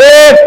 1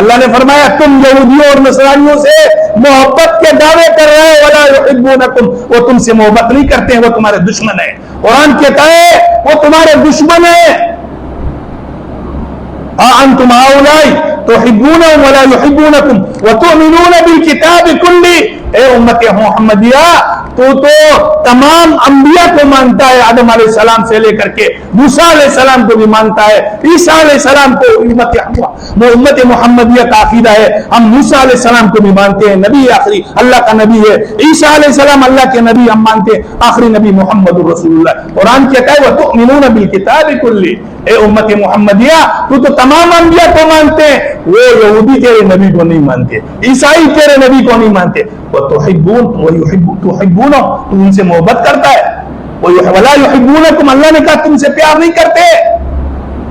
اللہ نے فرمایا تم یہودیوں اور نصرانیوں سے محبت کے دعوے کر رہے ہو، ولا یحبونکم، وہ تم سے محبت نہیں کرتے ہیں، وہ تمہارے دشمن ہیں۔ قرآن کہتا ہے وہ تمہارے دشمن ہیں۔ انتم ہؤلاء تحبونهم ولا يحبونكم وتؤمنون بالکتاب کلہ، اے امت محمدیہ تو تمام انبیاء کو مانتا ہے، آدم علیہ السلام سے لے کر کے موسیٰ علیہ السلام کو بھی مانتا ہے، عیسیٰ علیہ السلام کو امت محمدیہ کا عقیدہ ہے، ہم موسیٰ علیہ السلام کو بھی مانتے ہیں، نبی آخری اللہ کا نبی ہے، عیسیٰ علیہ السلام اللہ کے نبی ہم مانتے ہیں، آخری نبی محمد رسول اللہ۔ قرآن کہتا ہے وَتُؤْمِنُونَ بِالْكِتَابِ كُلِّهِ، اے امت محمدیہ تو تمام انبیاء کو مانتے ہیں، وہ یہودی تیرے نبی کو نہیں مانتے، عیسائی تیرے نبی کو نہیں مانتے، تحبون تم ان سے محبت کرتا ہے، ولا يحبونکم، اللہ نے کہا تم سے پیار نہیں کرتے،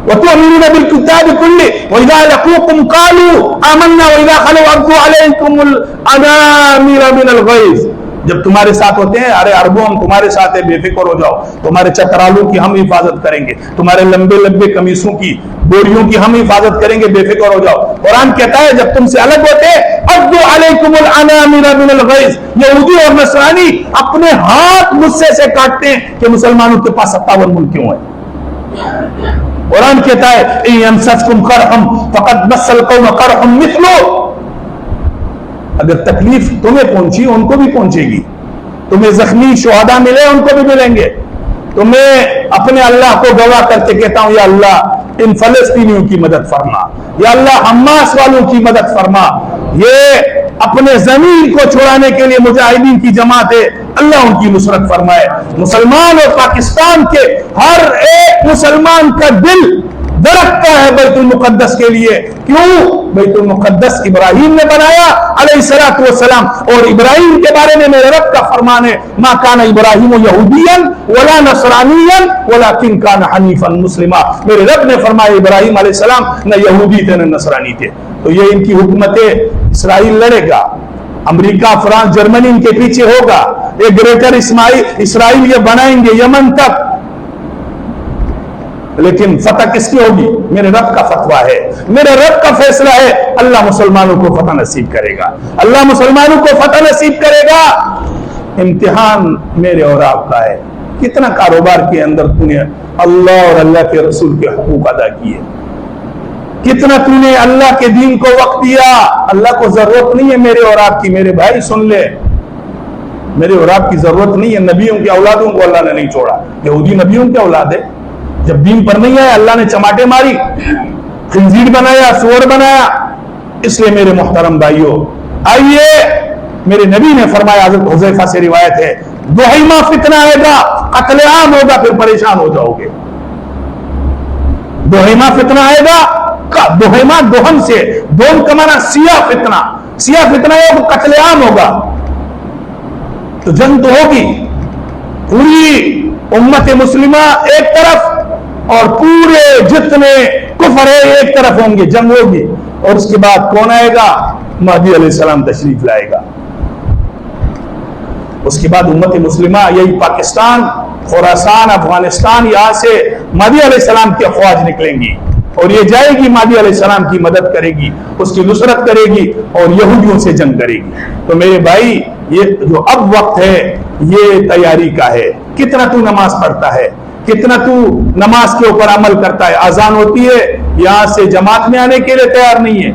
وتؤمنون بالکتاب کلہ واذا لقوکم قالوا آمنا واذا خلوا عضوا علیکم الانامل من الغیظ، جب تمہارے ساتھ ہوتے ہیں ارے عربوں ہم تمہارے ساتھ ہیں، بے فکر ہو جاؤ، تمہارے چترالوں کی ہم حفاظت کریں گے، تمہارے لمبے لمبے قمیصوں کی بوریوں کی ہم حفاظت کریں گے، بے فکر ہو جاؤ۔ قرآن کہتا ہے جب تم سے الگ ہوتے عضوا علیکم الانامل من الغیظ، یہودی اور نصرانی اپنے ہاتھ غصے سے کاٹتے ہیں کہ مسلمانوں کے پاس 57 ملک کیوں ہے۔ قرآن کہتا ہے ان یمسسکم قرح فقد مس القوم قرح مثلہ، اگر تکلیف تمہیں پہنچی ان کو بھی پہنچے گی، تمہیں زخمی شہداء ملے ان کو بھی ملیں گے، تمہیں اپنے اللہ کو گواہ کر کے کہتا ہوں یا اللہ ان فلسطینیوں کی مدد فرما، یا اللہ حماس والوں کی مدد فرما، یہ اپنے زمین کو چھڑانے کے لیے مجاہدین کی جماعت ہے، اللہ ان کی نصرت فرمائے۔ مسلمان اور پاکستان کے ہر ایک مسلمان کا دل دھڑکتا ہے بیت المقدس کے لیے، کیوں؟ بیت المقدس ابراہیم نے بنایا علیہ الصلوۃ والسلام، اور ابراہیم کے بارے میں میرے رب کا فرمان ہے ما کان ابراہیم یہودیا ولا نصرانیا ولکن کان حنیفا مسلما، میرے رب نے فرمایا ابراہیم علیہ السلام نہ یہودی تھے نہ نصرانی تھے۔ تو یہ ان کی حکومت اسرائیل لڑے گا، امریکہ فرانس جرمنی ان کے پیچھے ہوگا، یہ گریٹر اسرائیل یہ بنائیں گے یمن تک، لیکن فتح کس کی ہوگی؟ میرے رب کا فتویٰ ہے، میرے رب کا فیصلہ ہے، اللہ مسلمانوں کو فتح نصیب کرے گا، اللہ مسلمانوں کو فتح نصیب کرے گا۔ امتحان میرے اور آپ کا ہے، کتنا کاروبار کے اندر تو نے اللہ اور اللہ کے رسول کے حقوق ادا کیے، کتنا تو نے اللہ کے دین کو وقت دیا۔ اللہ کو ضرورت نہیں ہے میرے اور آپ کی، میرے بھائی سن لے، میرے اور آپ کی ضرورت نہیں ہے، نبیوں کی اولادوں کو اللہ نے نہیں چھوڑا، یہودی نبیوں کی اولاد ہے، جب دین پر نہیں آیا اللہ نے چماٹے ماری، خنزیر بنایا، سور بنایا۔ اس لیے میرے محترم بھائیوں آئیے، میرے نبی نے فرمایا، حضرت حذیفہ سے روایت ہے، دوہیمہ فتنہ آئے گا، قتل عام ہوگا، پھر پریشان ہو جاؤ گے۔ دوہیمہ فتنہ آئے گا، دوہیمہ دوہم سے، دوہم کا معنی سیاہ فتنہ، سیاہ فتنہ ہے وہ قتل عام ہوگا، تو جنگ تو ہوگی، پوری امت مسلمہ ایک طرف اور پورے جتنے کفر ہے ایک طرف ہوں گے، جنگ ہوگی، اور اس کے بعد کون آئے گا؟ مہدی علیہ السلام تشریف لائے گا۔ اس کے بعد امت مسلمہ یہی پاکستان، خراسان، افغانستان، یہاں سے مہدی علیہ السلام کی افواج نکلیں گی اور یہ جائے گی، مہدی علیہ السلام کی مدد کرے گی، اس کی نصرت کرے گی اور یہودیوں سے جنگ کرے گی۔ تو میرے بھائی یہ جو اب وقت ہے یہ تیاری کا ہے، کتنا تو نماز پڑھتا ہے، کتنا تو نماز کے اوپر عمل کرتا ہے، اذان ہوتی ہے یہاں سے جماعت میں آنے کے لیے تیار نہیں ہے،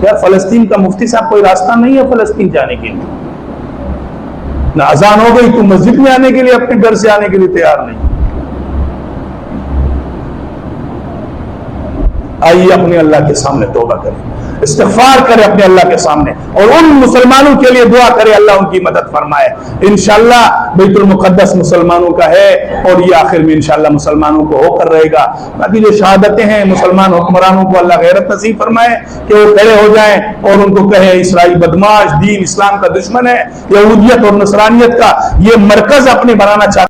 کیا فلسطین کا مفتی صاحب کوئی راستہ نہیں ہے فلسطین جانے کے لیے؟ نہ اذان ہو گئی تو مسجد میں آنے کے لیے، اپنے گھر سے آنے کے لیے تیار نہیں۔ آئیے اپنے اللہ کے سامنے توبہ کریں، استغفار کرے اپنے اللہ کے سامنے، اور ان مسلمانوں کے لیے دعا کرے اللہ ان کی مدد فرمائے۔ انشاءاللہ بیت المقدس مسلمانوں کا ہے اور یہ آخر میں انشاءاللہ مسلمانوں کو ہو کر رہے گا۔ باقی جو شہادتیں ہیں مسلمان حکمرانوں کو اللہ غیرت نصیب فرمائے کہ وہ کھڑے ہو جائیں اور ان کو کہیں اسرائیل بدماش، دین اسلام کا دشمن ہے، یہودیت اور نصرانیت کا یہ مرکز اپنے بنانا چاہتے